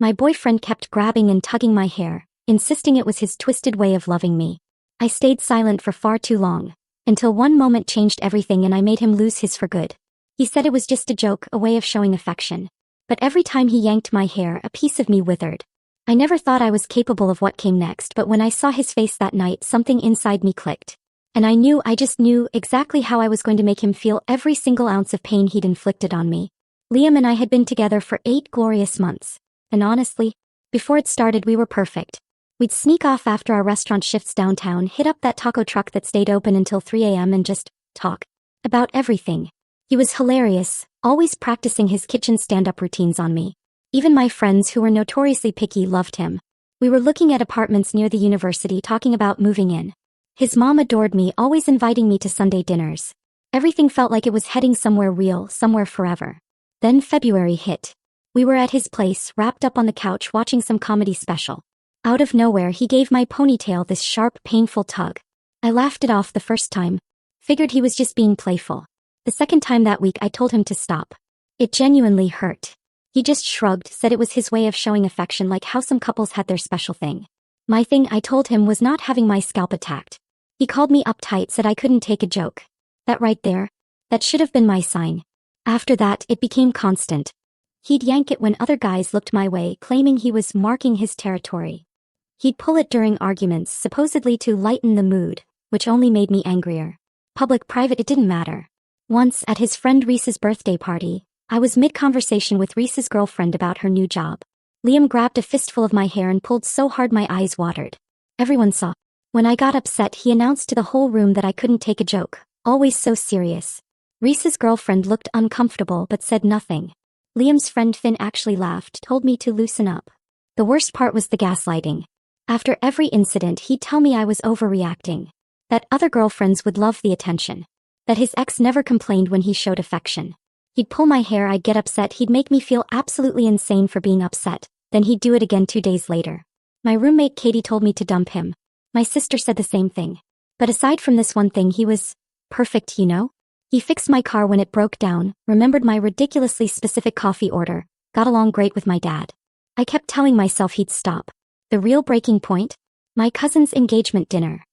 My boyfriend kept grabbing and tugging my hair, insisting it was his twisted way of loving me. I stayed silent for far too long, until one moment changed everything and I made him lose his for good. He said it was just a joke, a way of showing affection. But every time he yanked my hair, a piece of me withered. I never thought I was capable of what came next, but when I saw his face that night, something inside me clicked. And I just knew exactly how I was going to make him feel every single ounce of pain he'd inflicted on me. Liam and I had been together for 8 glorious months. And honestly, before it started, we were perfect. We'd sneak off after our restaurant shifts downtown, hit up that taco truck that stayed open until 3 a.m. and just talk about everything. He was hilarious, always practicing his kitchen stand-up routines on me. Even my friends who were notoriously picky loved him. We were looking at apartments near the university, talking about moving in. His mom adored me, always inviting me to Sunday dinners. Everything felt like it was heading somewhere real, somewhere forever. Then February hit. We were at his place, wrapped up on the couch watching some comedy special. Out of nowhere, he gave my ponytail this sharp, painful tug. I laughed it off the first time. Figured he was just being playful. The second time that week, I told him to stop. It genuinely hurt. He just shrugged, said it was his way of showing affection, like how some couples had their special thing. My thing, I told him, was not having my scalp attacked. He called me uptight, said I couldn't take a joke. That right there, that should have been my sign. After that, it became constant. He'd yank it when other guys looked my way, claiming he was marking his territory. He'd pull it during arguments, supposedly to lighten the mood, which only made me angrier. Public, private, it didn't matter. Once, at his friend Reese's birthday party, I was mid-conversation with Reese's girlfriend about her new job. Liam grabbed a fistful of my hair and pulled so hard my eyes watered. Everyone saw. When I got upset, he announced to the whole room that I couldn't take a joke, always so serious. Reese's girlfriend looked uncomfortable but said nothing. Liam's friend Finn actually laughed, told me to loosen up. The worst part was the gaslighting. After every incident, he'd tell me I was overreacting. That other girlfriends would love the attention. That his ex never complained when he showed affection. He'd pull my hair, I'd get upset, he'd make me feel absolutely insane for being upset, then he'd do it again 2 days later. My roommate Katie told me to dump him. My sister said the same thing. But aside from this one thing, he was perfect, you know? He fixed my car when it broke down, remembered my ridiculously specific coffee order, got along great with my dad. I kept telling myself he'd stop. The real breaking point? My cousin's engagement dinner.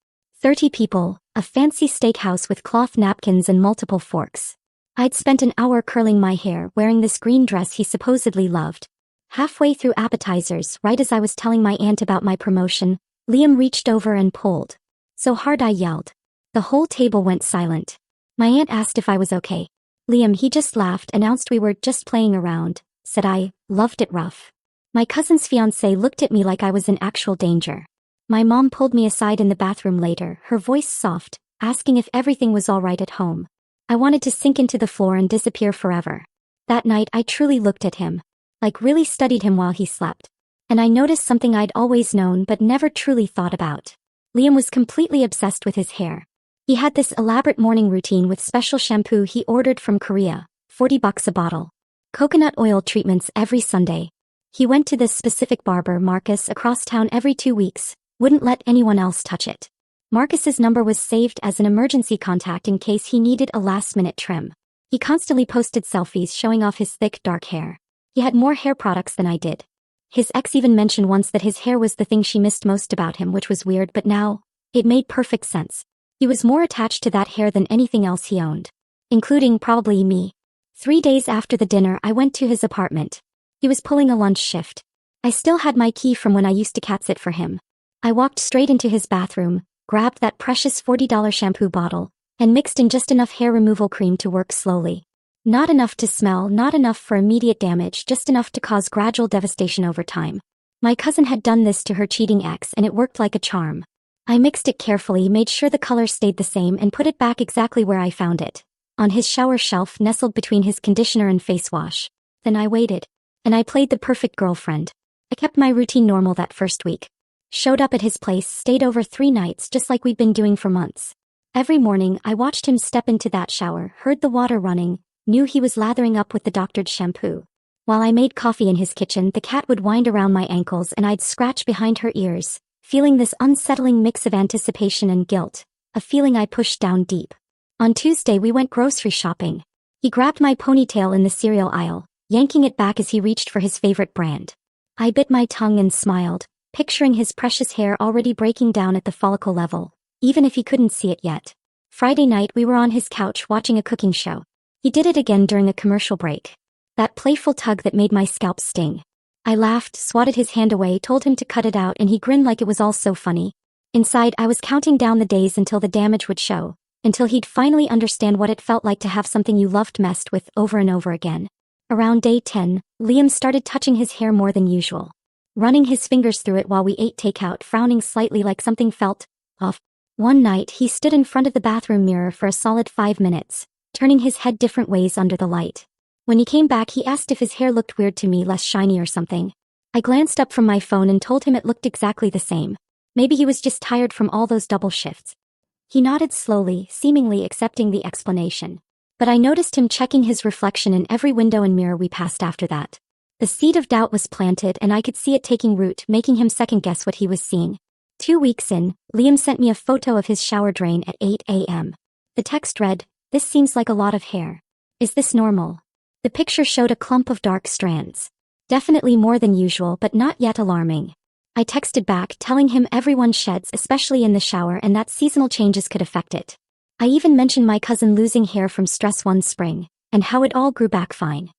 30 people, a fancy steakhouse with cloth napkins and multiple forks. I'd spent an hour curling my hair, wearing this green dress he supposedly loved. Halfway through appetizers, right as I was telling my aunt about my promotion, Liam reached over and pulled. So hard I yelled. The whole table went silent. My aunt asked if I was okay. Liam, he just laughed, announced we were just playing around, said I loved it rough. My cousin's fiancé looked at me like I was in actual danger. My mom pulled me aside in the bathroom later, her voice soft, asking if everything was all right at home. I wanted to sink into the floor and disappear forever. That night, I truly looked at him. Like really studied him while he slept. And I noticed something I'd always known but never truly thought about. Liam was completely obsessed with his hair. He had this elaborate morning routine with special shampoo he ordered from Korea, $40 a bottle. Coconut oil treatments every Sunday. He went to this specific barber, Marcus, across town every 2 weeks, wouldn't let anyone else touch it. Marcus's number was saved as an emergency contact in case he needed a last-minute trim. He constantly posted selfies showing off his thick, dark hair. He had more hair products than I did. His ex even mentioned once that his hair was the thing she missed most about him, which was weird, but now, it made perfect sense. He was more attached to that hair than anything else he owned. Including probably me. 3 days after the dinner, I went to his apartment. He was pulling a lunch shift. I still had my key from when I used to cat sit for him. I walked straight into his bathroom, grabbed that precious $40 shampoo bottle, and mixed in just enough hair removal cream to work slowly. Not enough to smell, not enough for immediate damage, just enough to cause gradual devastation over time. My cousin had done this to her cheating ex and it worked like a charm. I mixed it carefully, made sure the color stayed the same, and put it back exactly where I found it. On his shower shelf, nestled between his conditioner and face wash. Then I waited. And I played the perfect girlfriend. I kept my routine normal that first week. Showed up at his place, stayed over 3 nights just like we'd been doing for months. Every morning, I watched him step into that shower, heard the water running, knew he was lathering up with the doctored shampoo. While I made coffee in his kitchen, the cat would wind around my ankles and I'd scratch behind her ears, feeling this unsettling mix of anticipation and guilt, a feeling I pushed down deep. On Tuesday, we went grocery shopping. He grabbed my ponytail in the cereal aisle, yanking it back as he reached for his favorite brand. I bit my tongue and smiled, picturing his precious hair already breaking down at the follicle level, even if he couldn't see it yet. Friday night we were on his couch watching a cooking show. He did it again during a commercial break. That playful tug that made my scalp sting. I laughed, swatted his hand away, told him to cut it out, and he grinned like it was all so funny. Inside, I was counting down the days until the damage would show, until he'd finally understand what it felt like to have something you loved messed with over and over again. Around day 10, Liam started touching his hair more than usual, running his fingers through it while we ate takeout, frowning slightly like something felt off. One night, he stood in front of the bathroom mirror for a solid 5 minutes, turning his head different ways under the light. When he came back, he asked if his hair looked weird to me, less shiny or something. I glanced up from my phone and told him it looked exactly the same. Maybe he was just tired from all those double shifts. He nodded slowly, seemingly accepting the explanation. But I noticed him checking his reflection in every window and mirror we passed after that. The seed of doubt was planted, and I could see it taking root, making him second-guess what he was seeing. 2 weeks in, Liam sent me a photo of his shower drain at 8 a.m. The text read, "This seems like a lot of hair. Is this normal?" The picture showed a clump of dark strands. Definitely more than usual, but not yet alarming. I texted back, telling him everyone sheds, especially in the shower, and that seasonal changes could affect it. I even mentioned my cousin losing hair from stress one spring, and how it all grew back fine.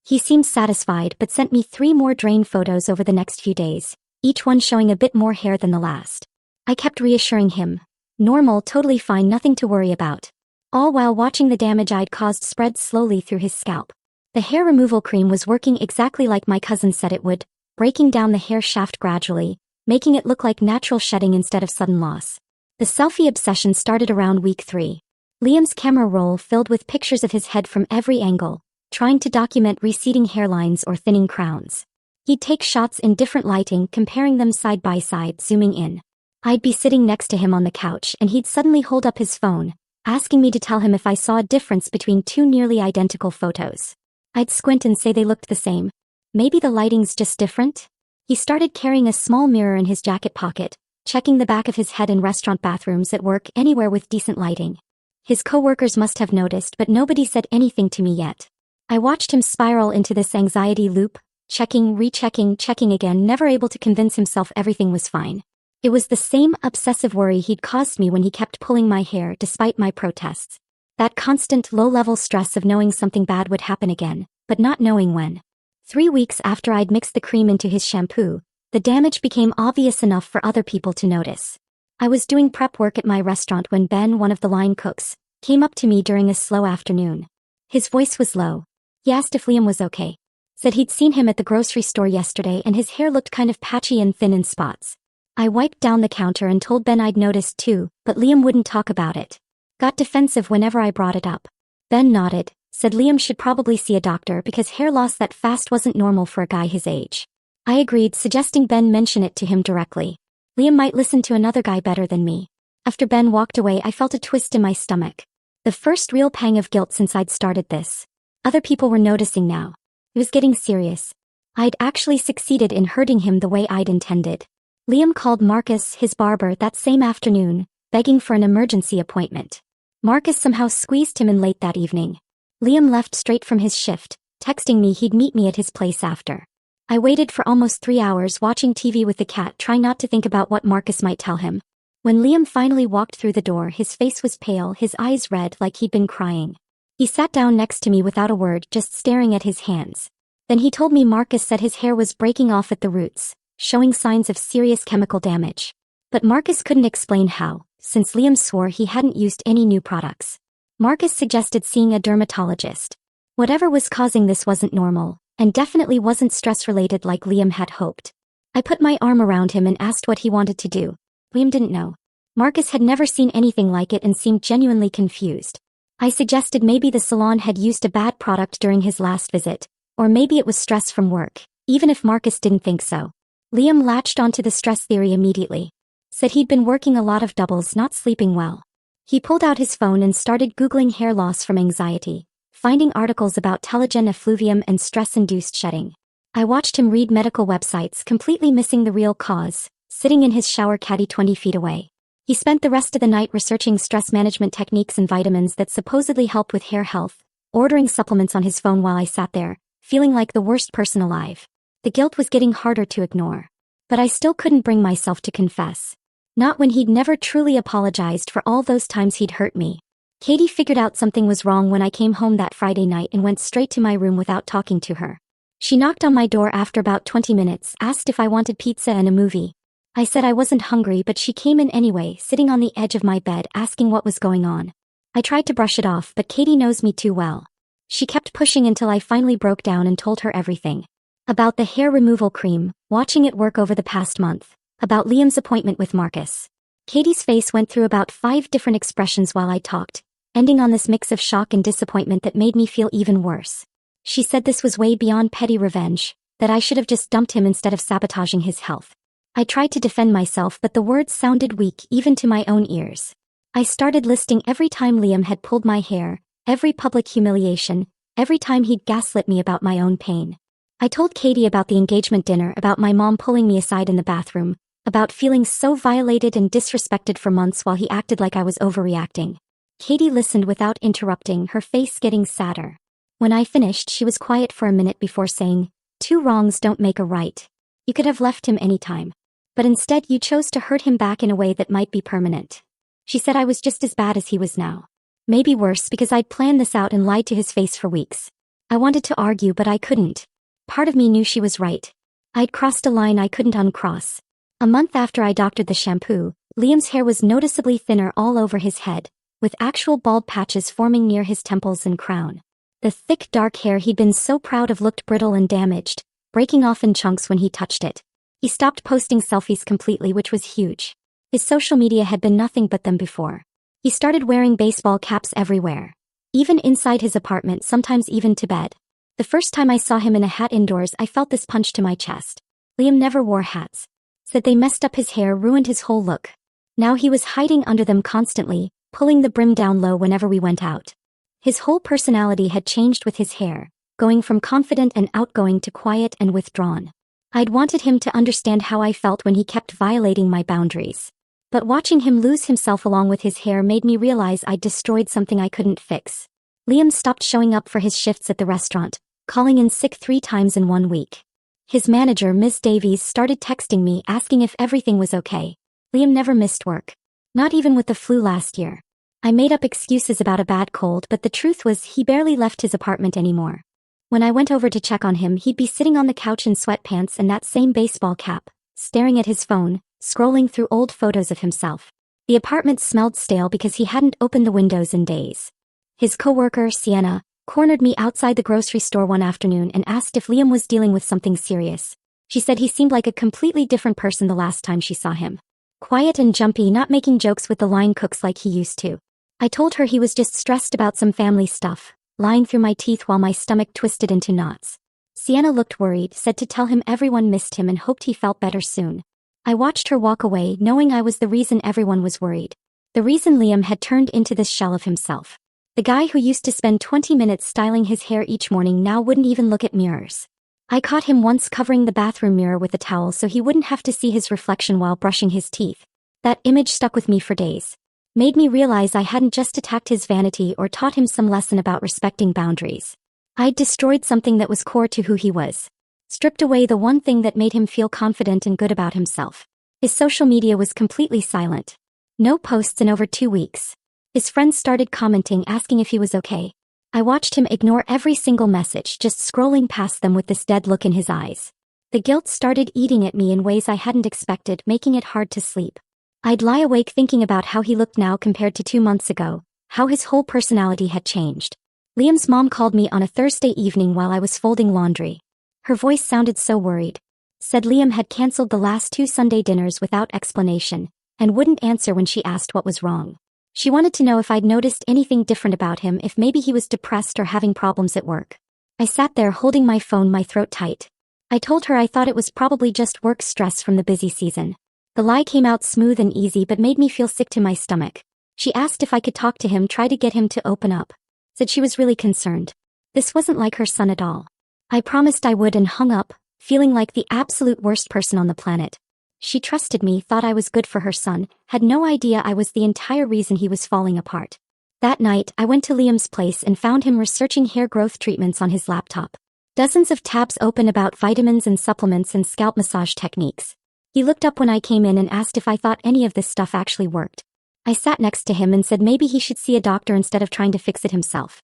He seemed satisfied but sent me 3 more drain photos over the next few days, each one showing a bit more hair than the last. I kept reassuring him. Normal, totally fine, nothing to worry about. All while watching the damage I'd caused spread slowly through his scalp. The hair removal cream was working exactly like my cousin said it would, breaking down the hair shaft gradually, making it look like natural shedding instead of sudden loss. The selfie obsession started around week 3. Liam's camera roll filled with pictures of his head from every angle, trying to document receding hairlines or thinning crowns. He'd take shots in different lighting, comparing them side by side, zooming in. I'd be sitting next to him on the couch and he'd suddenly hold up his phone, asking me to tell him if I saw a difference between 2 nearly identical photos. I'd squint and say they looked the same. Maybe the lighting's just different? He started carrying a small mirror in his jacket pocket, checking the back of his head in restaurant bathrooms, at work, anywhere with decent lighting. His coworkers must have noticed, but nobody said anything to me yet. I watched him spiral into this anxiety loop, checking, rechecking, checking again, never able to convince himself everything was fine. It was the same obsessive worry he'd caused me when he kept pulling my hair despite my protests. That constant low-level stress of knowing something bad would happen again, but not knowing when. 3 weeks after I'd mixed the cream into his shampoo, the damage became obvious enough for other people to notice. I was doing prep work at my restaurant when Ben, one of the line cooks, came up to me during a slow afternoon. His voice was low. He asked if Liam was okay. Said he'd seen him at the grocery store yesterday and his hair looked kind of patchy and thin in spots. I wiped down the counter and told Ben I'd noticed too, but Liam wouldn't talk about it. Got defensive whenever I brought it up. Ben nodded, said Liam should probably see a doctor because hair loss that fast wasn't normal for a guy his age. I agreed, suggesting Ben mention it to him directly. Liam might listen to another guy better than me. After Ben walked away, I felt a twist in my stomach. The first real pang of guilt since I'd started this. Other people were noticing now. It was getting serious. I'd actually succeeded in hurting him the way I'd intended. Liam called Marcus, his barber, that same afternoon, begging for an emergency appointment. Marcus somehow squeezed him in late that evening. Liam left straight from his shift, texting me he'd meet me at his place after. I waited for almost 3 hours watching TV with the cat, trying not to think about what Marcus might tell him. When Liam finally walked through the door, his face was pale, his eyes red like he'd been crying. He sat down next to me without a word, just staring at his hands. Then he told me Marcus said his hair was breaking off at the roots, showing signs of serious chemical damage. But Marcus couldn't explain how, since Liam swore he hadn't used any new products. Marcus suggested seeing a dermatologist. Whatever was causing this wasn't normal, and definitely wasn't stress-related like Liam had hoped. I put my arm around him and asked what he wanted to do. Liam didn't know. Marcus had never seen anything like it and seemed genuinely confused. I suggested maybe the salon had used a bad product during his last visit, or maybe it was stress from work, even if Marcus didn't think so. Liam latched onto the stress theory immediately. Said he'd been working a lot of doubles, not sleeping well. He pulled out his phone and started Googling hair loss from anxiety, finding articles about telogen effluvium and stress-induced shedding. I watched him read medical websites, completely missing the real cause, sitting in his shower caddy 20 feet away. He spent the rest of the night researching stress management techniques and vitamins that supposedly help with hair health, ordering supplements on his phone while I sat there, feeling like the worst person alive. The guilt was getting harder to ignore. But I still couldn't bring myself to confess. Not when he'd never truly apologized for all those times he'd hurt me. Katie figured out something was wrong when I came home that Friday night and went straight to my room without talking to her. She knocked on my door after about 20 minutes, asked if I wanted pizza and a movie. I said I wasn't hungry, but she came in anyway, sitting on the edge of my bed asking what was going on. I tried to brush it off, but Katie knows me too well. She kept pushing until I finally broke down and told her everything. About the hair removal cream, watching it work over the past month. About Liam's appointment with Marcus. Katie's face went through about 5 different expressions while I talked, ending on this mix of shock and disappointment that made me feel even worse. She said this was way beyond petty revenge, that I should have just dumped him instead of sabotaging his health. I tried to defend myself, but the words sounded weak even to my own ears. I started listing every time Liam had pulled my hair, every public humiliation, every time he'd gaslit me about my own pain. I told Katie about the engagement dinner, about my mom pulling me aside in the bathroom, about feeling so violated and disrespected for months while he acted like I was overreacting. Katie listened without interrupting, her face getting sadder. When I finished, she was quiet for a minute before saying, "2 wrongs don't make a right. You could have left him anytime. But instead you chose to hurt him back in a way that might be permanent." She said I was just as bad as he was now. Maybe worse, because I'd planned this out and lied to his face for weeks. I wanted to argue, but I couldn't. Part of me knew she was right. I'd crossed a line I couldn't uncross. A month after I doctored the shampoo, Liam's hair was noticeably thinner all over his head, with actual bald patches forming near his temples and crown. The thick dark hair he'd been so proud of looked brittle and damaged, breaking off in chunks when he touched it. He stopped posting selfies completely, which was huge. His social media had been nothing but them before. He started wearing baseball caps everywhere. Even inside his apartment, sometimes even to bed. The first time I saw him in a hat indoors, I felt this punch to my chest. Liam never wore hats. Said they messed up his hair, ruined his whole look. Now he was hiding under them constantly, pulling the brim down low whenever we went out. His whole personality had changed with his hair, going from confident and outgoing to quiet and withdrawn. I'd wanted him to understand how I felt when he kept violating my boundaries. But watching him lose himself along with his hair made me realize I'd destroyed something I couldn't fix. Liam stopped showing up for his shifts at the restaurant, calling in sick 3 times in 1 week. His manager, Ms. Davies, started texting me asking if everything was okay. Liam never missed work. Not even with the flu last year. I made up excuses about a bad cold, but the truth was he barely left his apartment anymore. When I went over to check on him, he'd be sitting on the couch in sweatpants and that same baseball cap, staring at his phone, scrolling through old photos of himself. The apartment smelled stale because he hadn't opened the windows in days. His coworker, Sienna, cornered me outside the grocery store one afternoon and asked if Liam was dealing with something serious. She said he seemed like a completely different person the last time she saw him. Quiet and jumpy, not making jokes with the line cooks like he used to. I told her he was just stressed about some family stuff, lying through my teeth while my stomach twisted into knots. Sienna looked worried, said to tell him everyone missed him and hoped he felt better soon. I watched her walk away, knowing I was the reason everyone was worried. The reason Liam had turned into this shell of himself. The guy who used to spend 20 minutes styling his hair each morning now wouldn't even look at mirrors. I caught him once covering the bathroom mirror with a towel so he wouldn't have to see his reflection while brushing his teeth. That image stuck with me for days. Made me realize I hadn't just attacked his vanity or taught him some lesson about respecting boundaries. I'd destroyed something that was core to who he was. Stripped away the one thing that made him feel confident and good about himself. His social media was completely silent. No posts in over 2 weeks. His friends started commenting asking if he was okay. I watched him ignore every single message, just scrolling past them with this dead look in his eyes. The guilt started eating at me in ways I hadn't expected, making it hard to sleep. I'd lie awake thinking about how he looked now compared to 2 months ago, how his whole personality had changed. Liam's mom called me on a Thursday evening while I was folding laundry. Her voice sounded so worried. Said Liam had canceled the last 2 Sunday dinners without explanation, and wouldn't answer when she asked what was wrong. She wanted to know if I'd noticed anything different about him, if maybe he was depressed or having problems at work. I sat there holding my phone, my throat tight. I told her I thought it was probably just work stress from the busy season. The lie came out smooth and easy but made me feel sick to my stomach. She asked if I could talk to him, try to get him to open up. Said she was really concerned. This wasn't like her son at all. I promised I would and hung up, feeling like the absolute worst person on the planet. She trusted me, thought I was good for her son, had no idea I was the entire reason he was falling apart. That night, I went to Liam's place and found him researching hair growth treatments on his laptop. Dozens of tabs open about vitamins and supplements and scalp massage techniques. He looked up when I came in and asked if I thought any of this stuff actually worked. I sat next to him and said maybe he should see a doctor instead of trying to fix it himself.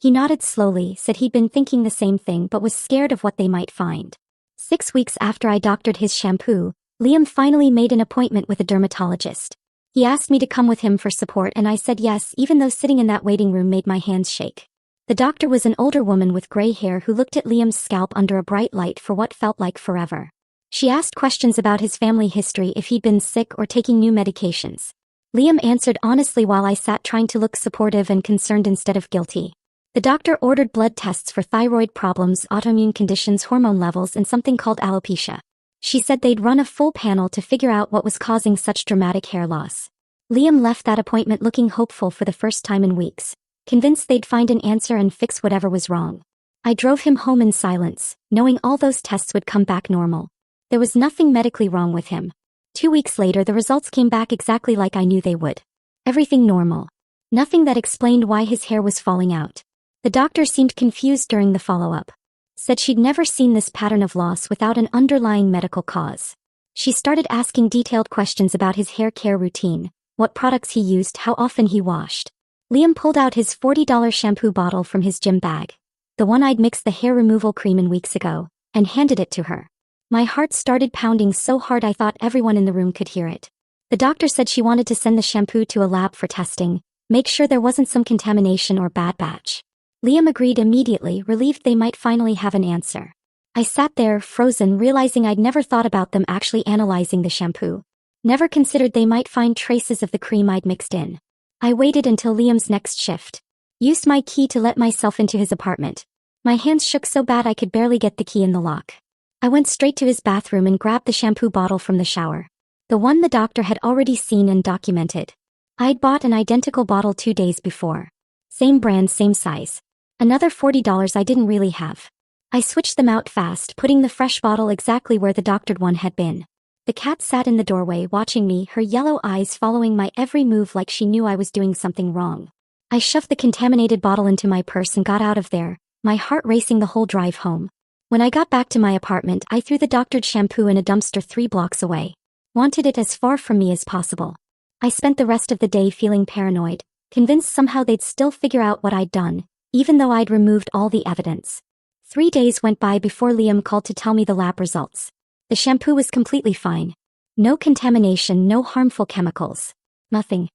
He nodded slowly, said he'd been thinking the same thing but was scared of what they might find. 6 weeks after I doctored his shampoo, Liam finally made an appointment with a dermatologist. He asked me to come with him for support and I said yes, even though sitting in that waiting room made my hands shake. The doctor was an older woman with gray hair who looked at Liam's scalp under a bright light for what felt like forever. She asked questions about his family history, if he'd been sick or taking new medications. Liam answered honestly while I sat trying to look supportive and concerned instead of guilty. The doctor ordered blood tests for thyroid problems, autoimmune conditions, hormone levels, and something called alopecia. She said they'd run a full panel to figure out what was causing such dramatic hair loss. Liam left that appointment looking hopeful for the first time in weeks, convinced they'd find an answer and fix whatever was wrong. I drove him home in silence, knowing all those tests would come back normal. There was nothing medically wrong with him. 2 weeks later, the results came back exactly like I knew they would. Everything normal. Nothing that explained why his hair was falling out. The doctor seemed confused during the follow-up. Said she'd never seen this pattern of loss without an underlying medical cause. She started asking detailed questions about his hair care routine, what products he used, how often he washed. Liam pulled out his $40 shampoo bottle from his gym bag, the one I'd mixed the hair removal cream in weeks ago, and handed it to her. My heart started pounding so hard I thought everyone in the room could hear it. The doctor said she wanted to send the shampoo to a lab for testing, make sure there wasn't some contamination or bad batch. Liam agreed immediately, relieved they might finally have an answer. I sat there, frozen, realizing I'd never thought about them actually analyzing the shampoo. Never considered they might find traces of the cream I'd mixed in. I waited until Liam's next shift. Used my key to let myself into his apartment. My hands shook so bad I could barely get the key in the lock. I went straight to his bathroom and grabbed the shampoo bottle from the shower. The one the doctor had already seen and documented. I'd bought an identical bottle 2 days before. Same brand, same size. Another $40 I didn't really have. I switched them out fast, putting the fresh bottle exactly where the doctored one had been. The cat sat in the doorway watching me, her yellow eyes following my every move like she knew I was doing something wrong. I shoved the contaminated bottle into my purse and got out of there, my heart racing the whole drive home. When I got back to my apartment, I threw the doctored shampoo in a dumpster 3 blocks away. Wanted it as far from me as possible. I spent the rest of the day feeling paranoid, convinced somehow they'd still figure out what I'd done, even though I'd removed all the evidence. 3 days went by before Liam called to tell me the lab results. The shampoo was completely fine. No contamination, no harmful chemicals. Nothing.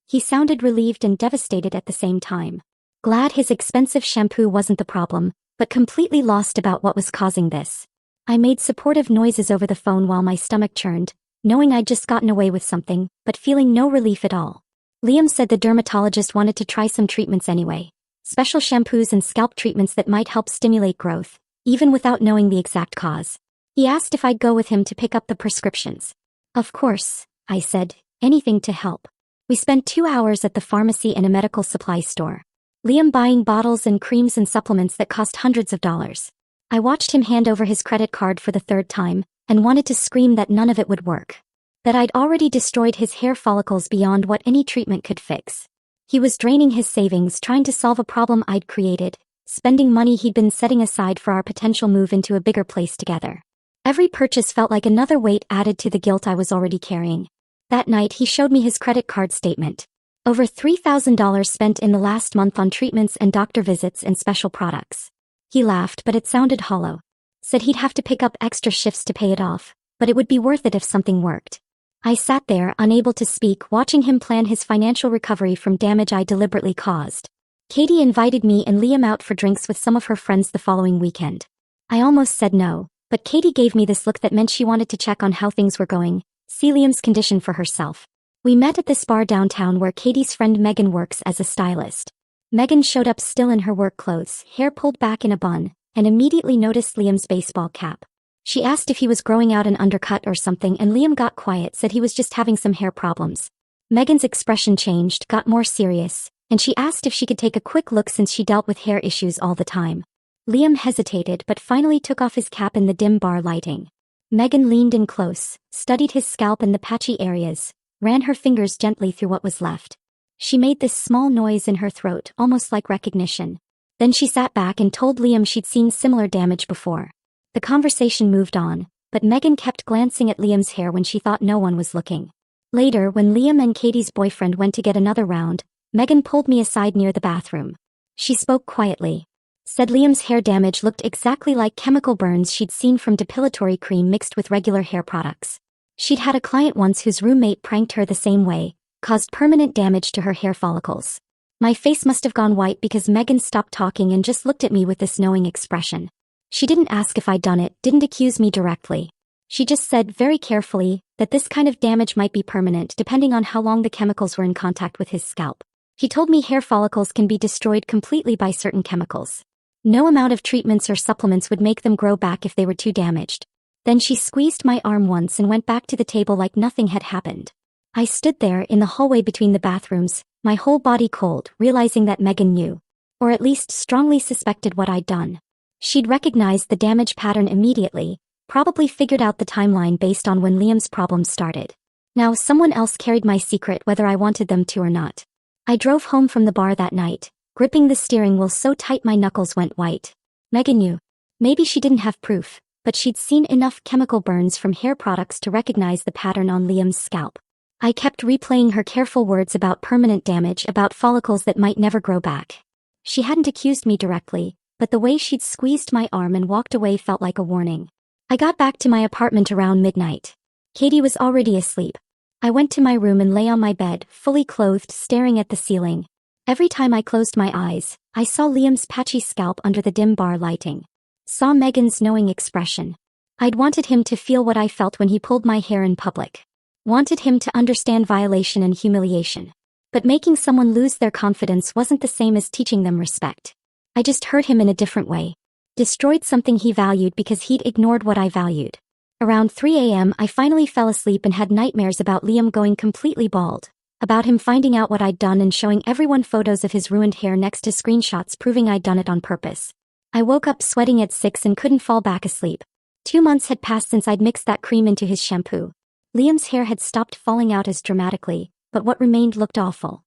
He sounded relieved and devastated at the same time. Glad his expensive shampoo wasn't the problem, but completely lost about what was causing this. I made supportive noises over the phone while my stomach churned, knowing I'd just gotten away with something, but feeling no relief at all. Liam said the dermatologist wanted to try some treatments anyway. Special shampoos and scalp treatments that might help stimulate growth, even without knowing the exact cause. He asked if I'd go with him to pick up the prescriptions. Of course, I said, anything to help. We spent 2 hours at the pharmacy and a medical supply store. Liam buying bottles and creams and supplements that cost hundreds of dollars. I watched him hand over his credit card for the 3rd time, and wanted to scream that none of it would work. That I'd already destroyed his hair follicles beyond what any treatment could fix. He was draining his savings trying to solve a problem I'd created, spending money he'd been setting aside for our potential move into a bigger place together. Every purchase felt like another weight added to the guilt I was already carrying. That night he showed me his credit card statement. Over $3,000 spent in the last month on treatments and doctor visits and special products. He laughed, but it sounded hollow. Said he'd have to pick up extra shifts to pay it off, but it would be worth it if something worked. I sat there, unable to speak, watching him plan his financial recovery from damage I deliberately caused. Katie invited me and Liam out for drinks with some of her friends the following weekend. I almost said no, but Katie gave me this look that meant she wanted to check on how things were going, see Liam's condition for herself. We met at this bar downtown where Katie's friend Megan works as a stylist. Megan showed up still in her work clothes, hair pulled back in a bun, and immediately noticed Liam's baseball cap. She asked if he was growing out an undercut or something, and Liam got quiet, said he was just having some hair problems. Megan's expression changed, got more serious, and she asked if she could take a quick look since she dealt with hair issues all the time. Liam hesitated but finally took off his cap in the dim bar lighting. Megan leaned in close, studied his scalp and the patchy areas, ran her fingers gently through what was left. She made this small noise in her throat, almost like recognition. Then she sat back and told Liam she'd seen similar damage before. The conversation moved on, but Megan kept glancing at Liam's hair when she thought no one was looking. Later, when Liam and Katie's boyfriend went to get another round, Megan pulled me aside near the bathroom. She spoke quietly. Said Liam's hair damage looked exactly like chemical burns she'd seen from depilatory cream mixed with regular hair products. She'd had a client once whose roommate pranked her the same way, caused permanent damage to her hair follicles. My face must have gone white because Megan stopped talking and just looked at me with this knowing expression. She didn't ask if I'd done it, didn't accuse me directly. She just said very carefully that this kind of damage might be permanent depending on how long the chemicals were in contact with his scalp. She told me hair follicles can be destroyed completely by certain chemicals. No amount of treatments or supplements would make them grow back if they were too damaged. Then she squeezed my arm once and went back to the table like nothing had happened. I stood there in the hallway between the bathrooms, my whole body cold, realizing that Megan knew, or at least strongly suspected what I'd done. She'd recognized the damage pattern immediately, probably figured out the timeline based on when Liam's problems started. Now someone else carried my secret whether I wanted them to or not. I drove home from the bar that night, gripping the steering wheel so tight my knuckles went white. Megan knew. Maybe she didn't have proof, but she'd seen enough chemical burns from hair products to recognize the pattern on Liam's scalp. I kept replaying her careful words about permanent damage, about follicles that might never grow back. She hadn't accused me directly, but the way she'd squeezed my arm and walked away felt like a warning. I got back to my apartment around midnight. Katie was already asleep. I went to my room and lay on my bed, fully clothed, staring at the ceiling. Every time I closed my eyes, I saw Liam's patchy scalp under the dim bar lighting. Saw Megan's knowing expression. I'd wanted him to feel what I felt when he pulled my hair in public. Wanted him to understand violation and humiliation. But making someone lose their confidence wasn't the same as teaching them respect. I just hurt him in a different way. Destroyed something he valued because he'd ignored what I valued. Around 3 a.m. I finally fell asleep and had nightmares about Liam going completely bald. About him finding out what I'd done and showing everyone photos of his ruined hair next to screenshots proving I'd done it on purpose. I woke up sweating at 6 and couldn't fall back asleep. 2 months had passed since I'd mixed that cream into his shampoo. Liam's hair had stopped falling out as dramatically, but what remained looked awful.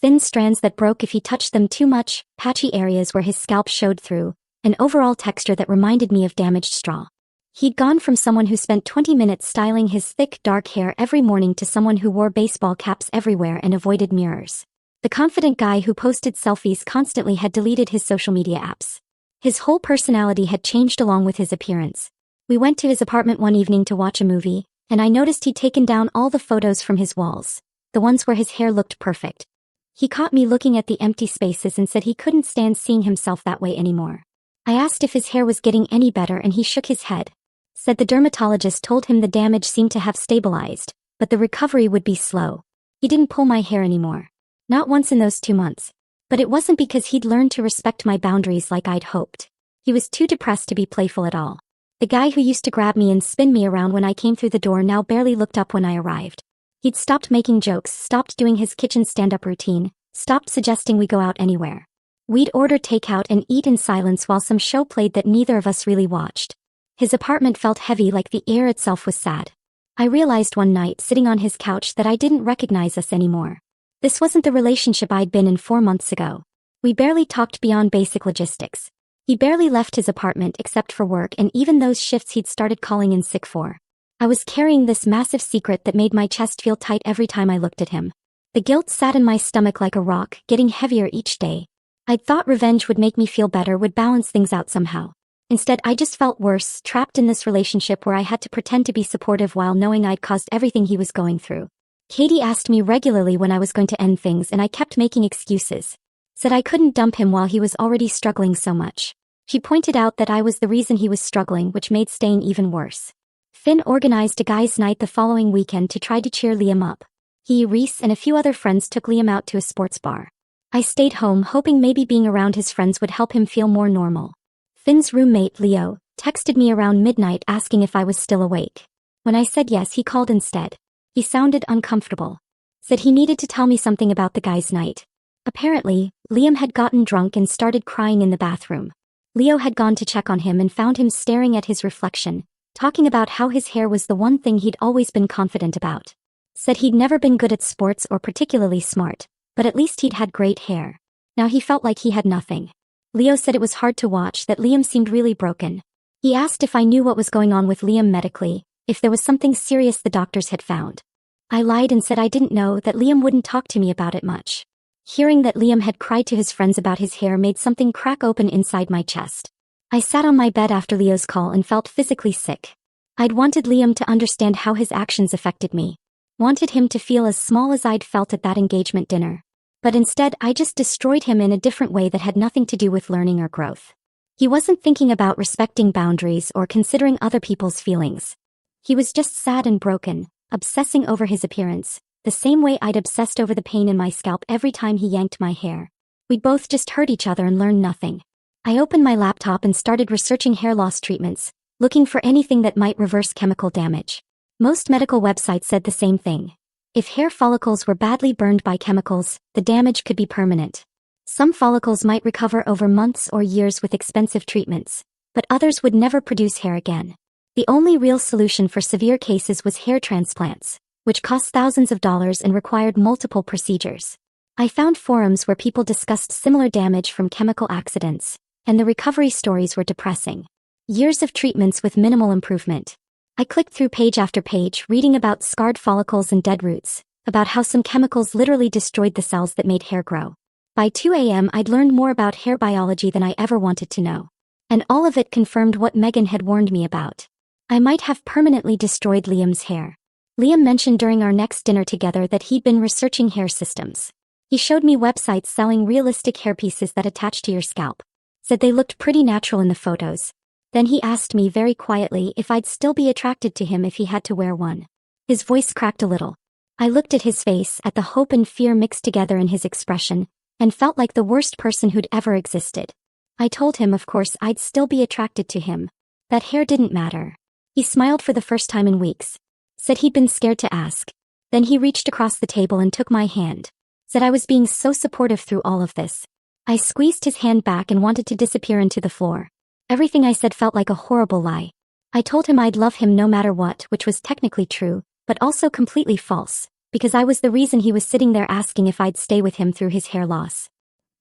Thin strands that broke if he touched them too much, patchy areas where his scalp showed through, an overall texture that reminded me of damaged straw. He'd gone from someone who spent 20 minutes styling his thick, dark hair every morning to someone who wore baseball caps everywhere and avoided mirrors. The confident guy who posted selfies constantly had deleted his social media apps. His whole personality had changed along with his appearance. We went to his apartment one evening to watch a movie, and I noticed he'd taken down all the photos from his walls, the ones where his hair looked perfect. He caught me looking at the empty spaces and said he couldn't stand seeing himself that way anymore. I asked if his hair was getting any better and he shook his head. Said the dermatologist told him the damage seemed to have stabilized, but the recovery would be slow. He didn't pull my hair anymore. Not once in those 2 months. But it wasn't because he'd learned to respect my boundaries like I'd hoped. He was too depressed to be playful at all. The guy who used to grab me and spin me around when I came through the door now barely looked up when I arrived. He'd stopped making jokes, stopped doing his kitchen stand-up routine, stopped suggesting we go out anywhere. We'd order takeout and eat in silence while some show played that neither of us really watched. His apartment felt heavy, like the air itself was sad. I realized one night sitting on his couch that I didn't recognize us anymore. This wasn't the relationship I'd been in 4 months ago. We barely talked beyond basic logistics. He barely left his apartment except for work, and even those shifts he'd started calling in sick for. I was carrying this massive secret that made my chest feel tight every time I looked at him. The guilt sat in my stomach like a rock, getting heavier each day. I'd thought revenge would make me feel better, would balance things out somehow. Instead, I just felt worse, trapped in this relationship where I had to pretend to be supportive while knowing I'd caused everything he was going through. Katie asked me regularly when I was going to end things, and I kept making excuses. Said I couldn't dump him while he was already struggling so much. She pointed out that I was the reason he was struggling, which made staying even worse. Finn organized a guys' night the following weekend to try to cheer Liam up. He, Reese, and a few other friends took Liam out to a sports bar. I stayed home, hoping maybe being around his friends would help him feel more normal. Finn's roommate, Leo, texted me around midnight asking if I was still awake. When I said yes, he called instead. He sounded uncomfortable. Said he needed to tell me something about the guys' night. Apparently, Liam had gotten drunk and started crying in the bathroom. Leo had gone to check on him and found him staring at his reflection, talking about how his hair was the one thing he'd always been confident about. Said he'd never been good at sports or particularly smart, but at least he'd had great hair. Now he felt like he had nothing. Leo said it was hard to watch, that Liam seemed really broken. He asked if I knew what was going on with Liam medically, if there was something serious the doctors had found. I lied and said I didn't know, that Liam wouldn't talk to me about it much. Hearing that Liam had cried to his friends about his hair made something crack open inside my chest. I sat on my bed after Leo's call and felt physically sick. I'd wanted Liam to understand how his actions affected me. Wanted him to feel as small as I'd felt at that engagement dinner. But instead, I just destroyed him in a different way that had nothing to do with learning or growth. He wasn't thinking about respecting boundaries or considering other people's feelings. He was just sad and broken, obsessing over his appearance, the same way I'd obsessed over the pain in my scalp every time he yanked my hair. We'd both just hurt each other and learned nothing. I opened my laptop and started researching hair loss treatments, looking for anything that might reverse chemical damage. Most medical websites said the same thing. If hair follicles were badly burned by chemicals, the damage could be permanent. Some follicles might recover over months or years with expensive treatments, but others would never produce hair again. The only real solution for severe cases was hair transplants, which cost thousands of dollars and required multiple procedures. I found forums where people discussed similar damage from chemical accidents, and the recovery stories were depressing. Years of treatments with minimal improvement. I clicked through page after page, reading about scarred follicles and dead roots, about how some chemicals literally destroyed the cells that made hair grow. By 2 a.m. I'd learned more about hair biology than I ever wanted to know. And all of it confirmed what Megan had warned me about. I might have permanently destroyed Liam's hair. Liam mentioned during our next dinner together that he'd been researching hair systems. He showed me websites selling realistic hairpieces that attach to your scalp. Said they looked pretty natural in the photos. Then he asked me very quietly if I'd still be attracted to him if he had to wear one. His voice cracked a little. I looked at his face, at the hope and fear mixed together in his expression, and felt like the worst person who'd ever existed. I told him, of course, I'd still be attracted to him. That hair didn't matter. He smiled for the first time in weeks. Said he'd been scared to ask. Then he reached across the table and took my hand. Said I was being so supportive through all of this. I squeezed his hand back and wanted to disappear into the floor. Everything I said felt like a horrible lie. I told him I'd love him no matter what, which was technically true, but also completely false, because I was the reason he was sitting there asking if I'd stay with him through his hair loss.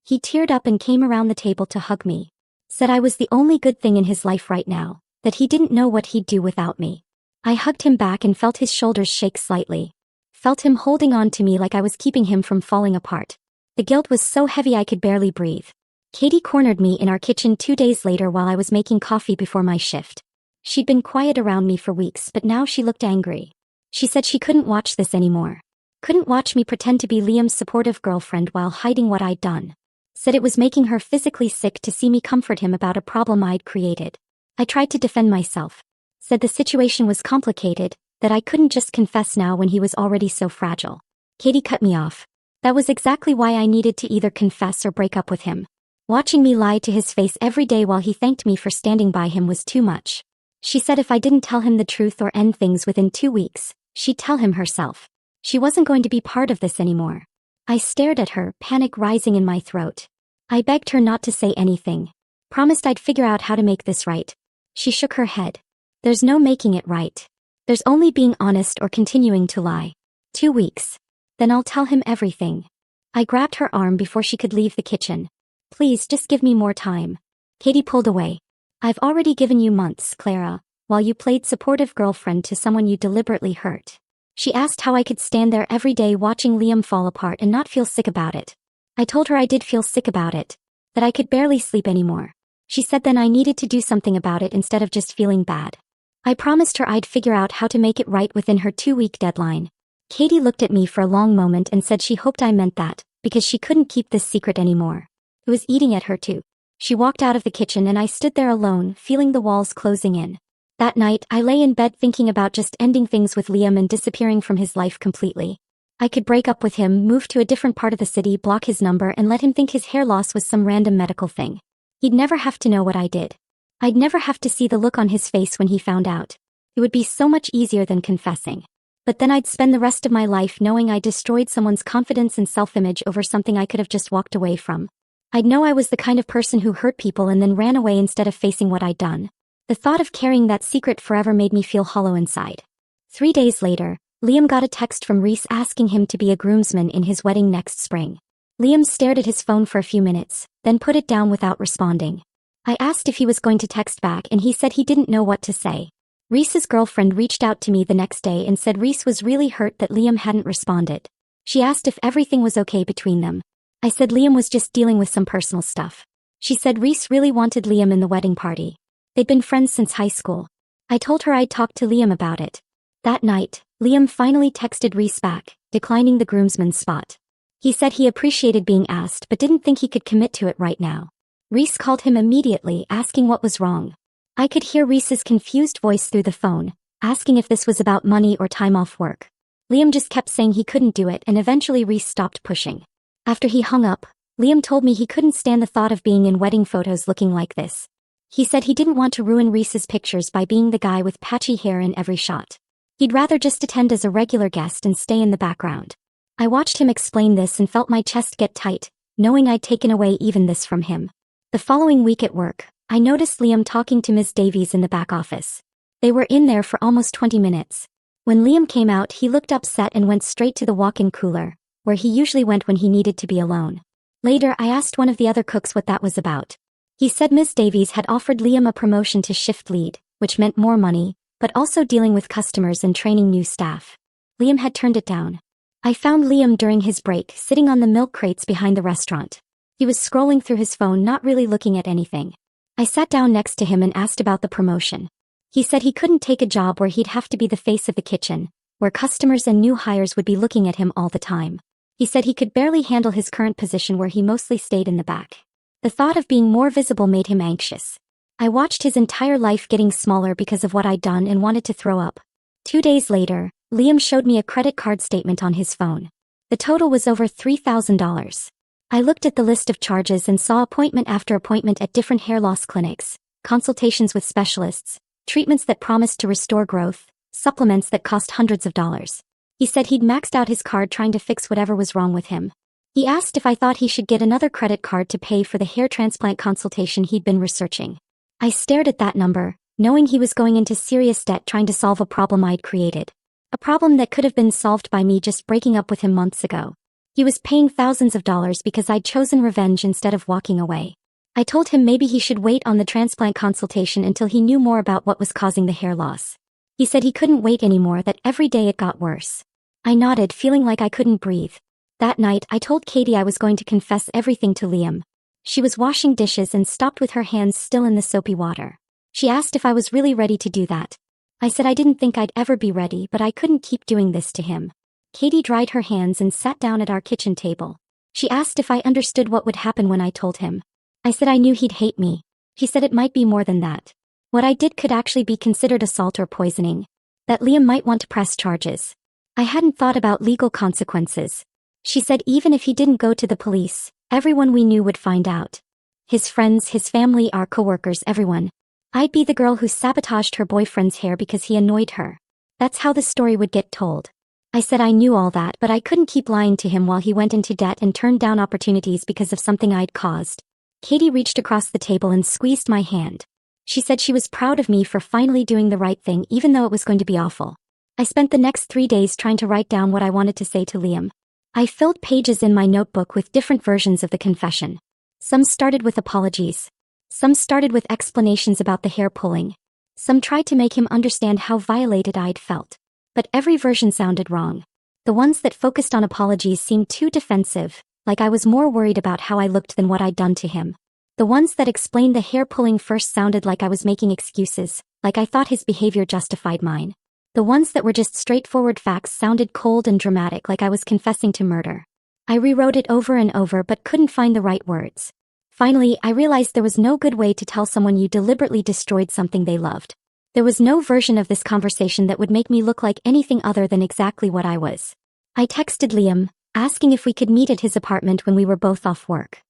He teared up and came around the table to hug me. Said I was the only good thing in his life right now, that he didn't know what he'd do without me. I hugged him back and felt his shoulders shake slightly. Felt him holding on to me like I was keeping him from falling apart. The guilt was so heavy I could barely breathe. Katie cornered me in our kitchen 2 days later while I was making coffee before my shift. She'd been quiet around me for weeks, but now she looked angry. She said she couldn't watch this anymore. Couldn't watch me pretend to be Liam's supportive girlfriend while hiding what I'd done. Said it was making her physically sick to see me comfort him about a problem I'd created. I tried to defend myself. Said the situation was complicated, that I couldn't just confess now when he was already so fragile. Katie cut me off. That was exactly why I needed to either confess or break up with him. Watching me lie to his face every day while he thanked me for standing by him was too much. She said if I didn't tell him the truth or end things within 2 weeks, she'd tell him herself. She wasn't going to be part of this anymore. I stared at her, panic rising in my throat. I begged her not to say anything. Promised I'd figure out how to make this right. She shook her head. There's no making it right. There's only being honest or continuing to lie. 2 weeks. Then I'll tell him everything. I grabbed her arm before she could leave the kitchen. Please just give me more time. Katie pulled away. I've already given you months, Clara, while you played supportive girlfriend to someone you deliberately hurt. She asked how I could stand there every day watching Liam fall apart and not feel sick about it. I told her I did feel sick about it, that I could barely sleep anymore. She said then I needed to do something about it instead of just feeling bad. I promised her I'd figure out how to make it right within her 2-week deadline. Katie looked at me for a long moment and said she hoped I meant that, because she couldn't keep this secret anymore. It was eating at her too. She walked out of the kitchen and I stood there alone, feeling the walls closing in. That night, I lay in bed thinking about just ending things with Liam and disappearing from his life completely. I could break up with him, move to a different part of the city, block his number and let him think his hair loss was some random medical thing. He'd never have to know what I did. I'd never have to see the look on his face when he found out. It would be so much easier than confessing. But then I'd spend the rest of my life knowing I destroyed someone's confidence and self-image over something I could have just walked away from. I'd know I was the kind of person who hurt people and then ran away instead of facing what I'd done. The thought of carrying that secret forever made me feel hollow inside. 3 days later, Liam got a text from Reese asking him to be a groomsman in his wedding next spring. Liam stared at his phone for a few minutes, then put it down without responding. I asked if he was going to text back and he said he didn't know what to say. Reese's girlfriend reached out to me the next day and said Reese was really hurt that Liam hadn't responded. She asked if everything was okay between them. I said Liam was just dealing with some personal stuff. She said Reese really wanted Liam in the wedding party. They'd been friends since high school. I told her I'd talk to Liam about it. That night, Liam finally texted Reese back, declining the groomsman's spot. He said he appreciated being asked but didn't think he could commit to it right now. Reese called him immediately, asking what was wrong. I could hear Reese's confused voice through the phone, asking if this was about money or time off work. Liam just kept saying he couldn't do it and eventually Reese stopped pushing. After he hung up, Liam told me he couldn't stand the thought of being in wedding photos looking like this. He said he didn't want to ruin Reese's pictures by being the guy with patchy hair in every shot. He'd rather just attend as a regular guest and stay in the background. I watched him explain this and felt my chest get tight, knowing I'd taken away even this from him. The following week at work, I noticed Liam talking to Ms. Davies in the back office. They were in there for almost 20 minutes. When Liam came out, he looked upset and went straight to the walk-in cooler, where he usually went when he needed to be alone. Later, I asked one of the other cooks what that was about. He said Ms. Davies had offered Liam a promotion to shift lead, which meant more money, but also dealing with customers and training new staff. Liam had turned it down. I found Liam during his break sitting on the milk crates behind the restaurant. He was scrolling through his phone, not really looking at anything. I sat down next to him and asked about the promotion. He said he couldn't take a job where he'd have to be the face of the kitchen, where customers and new hires would be looking at him all the time. He said he could barely handle his current position where he mostly stayed in the back. The thought of being more visible made him anxious. I watched his entire life getting smaller because of what I'd done and wanted to throw up. 2 days later, Liam showed me a credit card statement on his phone. The total was over $3,000. I looked at the list of charges and saw appointment after appointment at different hair loss clinics, consultations with specialists, treatments that promised to restore growth, supplements that cost hundreds of dollars. He said he'd maxed out his card trying to fix whatever was wrong with him. He asked if I thought he should get another credit card to pay for the hair transplant consultation he'd been researching. I stared at that number, knowing he was going into serious debt trying to solve a problem I'd created. A problem that could have been solved by me just breaking up with him months ago. He was paying thousands of dollars because I'd chosen revenge instead of walking away. I told him maybe he should wait on the transplant consultation until he knew more about what was causing the hair loss. He said he couldn't wait anymore, that every day it got worse. I nodded, feeling like I couldn't breathe. That night, I told Katie I was going to confess everything to Liam. She was washing dishes and stopped with her hands still in the soapy water. She asked if I was really ready to do that. I said I didn't think I'd ever be ready, but I couldn't keep doing this to him. Katie dried her hands and sat down at our kitchen table. She asked if I understood what would happen when I told him. I said I knew he'd hate me. She said it might be more than that. What I did could actually be considered assault or poisoning. That Liam might want to press charges. I hadn't thought about legal consequences. She said even if he didn't go to the police, everyone we knew would find out. His friends, his family, our coworkers, everyone. I'd be the girl who sabotaged her boyfriend's hair because he annoyed her. That's how the story would get told. I said I knew all that, but I couldn't keep lying to him while he went into debt and turned down opportunities because of something I'd caused. Katie reached across the table and squeezed my hand. She said she was proud of me for finally doing the right thing even though it was going to be awful. I spent the next 3 days trying to write down what I wanted to say to Liam. I filled pages in my notebook with different versions of the confession. Some started with apologies. Some started with explanations about the hair pulling. Some tried to make him understand how violated I'd felt. But every version sounded wrong. The ones that focused on apologies seemed too defensive, like I was more worried about how I looked than what I'd done to him. The ones that explained the hair pulling first sounded like I was making excuses, like I thought his behavior justified mine. The ones that were just straightforward facts sounded cold and dramatic, like I was confessing to murder. I rewrote it over and over but couldn't find the right words. Finally, I realized there was no good way to tell someone you deliberately destroyed something they loved. There was no version of this conversation that would make me look like anything other than exactly what I was. I texted Liam, asking if we could meet at his apartment when we were both off work.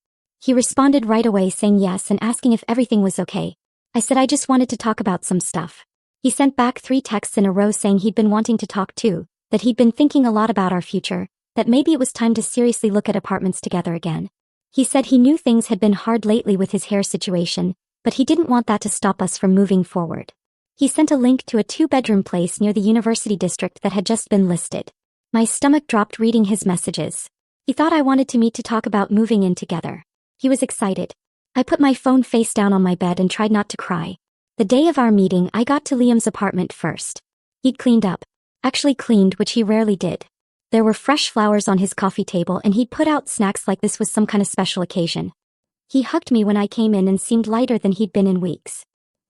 He responded right away saying yes and asking if everything was okay. I said I just wanted to talk about some stuff. He sent back 3 texts in a row saying he'd been wanting to talk too, that he'd been thinking a lot about our future, that maybe it was time to seriously look at apartments together again. He said he knew things had been hard lately with his hair situation, but he didn't want that to stop us from moving forward. He sent a link to a 2-bedroom place near the university district that had just been listed. My stomach dropped reading his messages. He thought I wanted to meet to talk about moving in together. He was excited. I put my phone face down on my bed and tried not to cry. The day of our meeting, I got to Liam's apartment first. He'd cleaned up. Actually cleaned, which he rarely did. There were fresh flowers on his coffee table and he'd put out snacks like this was some kind of special occasion. He hugged me when I came in and seemed lighter than he'd been in weeks.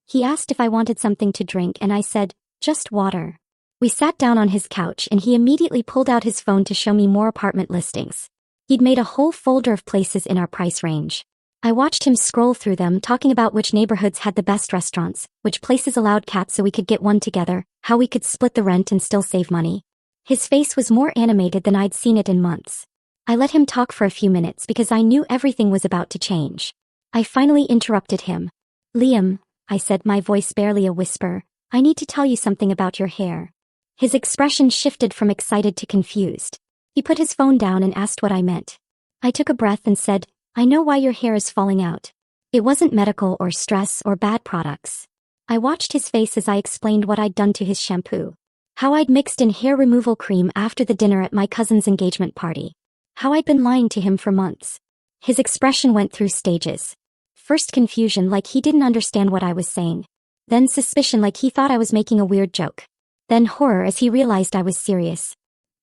He asked if I wanted something to drink and I said, just water. We sat down on his couch and he immediately pulled out his phone to show me more apartment listings. He'd made a whole folder of places in our price range. I watched him scroll through them, talking about which neighborhoods had the best restaurants, which places allowed cats so we could get one together, how we could split the rent and still save money. His face was more animated than I'd seen it in months. I let him talk for a few minutes because I knew everything was about to change. I finally interrupted him. Liam, I said, my voice barely a whisper, I need to tell you something about your hair. His expression shifted from excited to confused. He put his phone down and asked what I meant. I took a breath and said, I know why your hair is falling out. It wasn't medical or stress or bad products. I watched his face as I explained what I'd done to his shampoo. How I'd mixed in hair removal cream after the dinner at my cousin's engagement party. How I'd been lying to him for months. His expression went through stages. First confusion, like he didn't understand what I was saying. Then suspicion, like he thought I was making a weird joke. Then horror as he realized I was serious.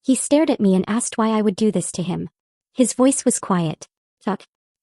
He stared at me and asked why I would do this to him. His voice was quiet.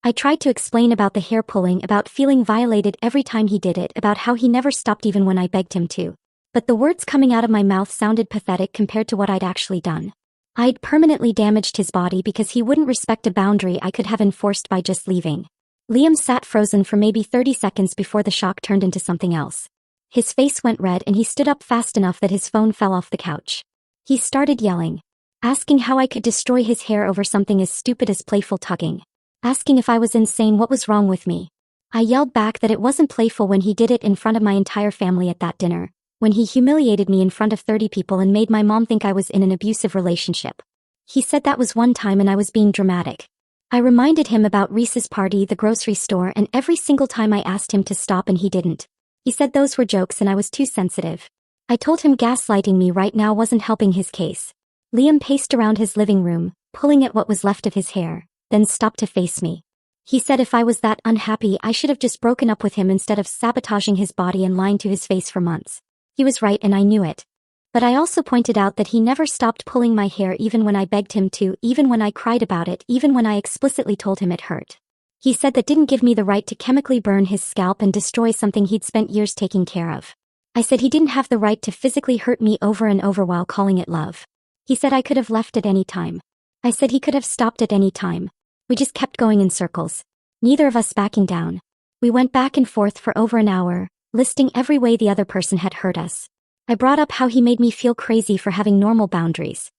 I tried to explain about the hair pulling, about feeling violated every time he did it, about how he never stopped even when I begged him to. But the words coming out of my mouth sounded pathetic compared to what I'd actually done. I'd permanently damaged his body because he wouldn't respect a boundary I could have enforced by just leaving. Liam sat frozen for maybe 30 seconds before the shock turned into something else. His face went red and he stood up fast enough that his phone fell off the couch. He started yelling. Asking how I could destroy his hair over something as stupid as playful tugging. Asking if I was insane, what was wrong with me. I yelled back that it wasn't playful when he did it in front of my entire family at that dinner. When he humiliated me in front of 30 people and made my mom think I was in an abusive relationship. He said that was one time and I was being dramatic. I reminded him about Reese's party, the grocery store, and every single time I asked him to stop and he didn't. He said those were jokes and I was too sensitive. I told him gaslighting me right now wasn't helping his case. Liam paced around his living room, pulling at what was left of his hair, then stopped to face me. He said if I was that unhappy I should have just broken up with him instead of sabotaging his body and lying to his face for months. He was right and I knew it. But I also pointed out that he never stopped pulling my hair even when I begged him to, even when I cried about it, even when I explicitly told him it hurt. He said that didn't give me the right to chemically burn his scalp and destroy something he'd spent years taking care of. I said he didn't have the right to physically hurt me over and over while calling it love. He said I could have left at any time. I said he could have stopped at any time. We just kept going in circles. Neither of us backing down. We went back and forth for over an hour, listing every way the other person had hurt us. I brought up how he made me feel crazy for having normal boundaries.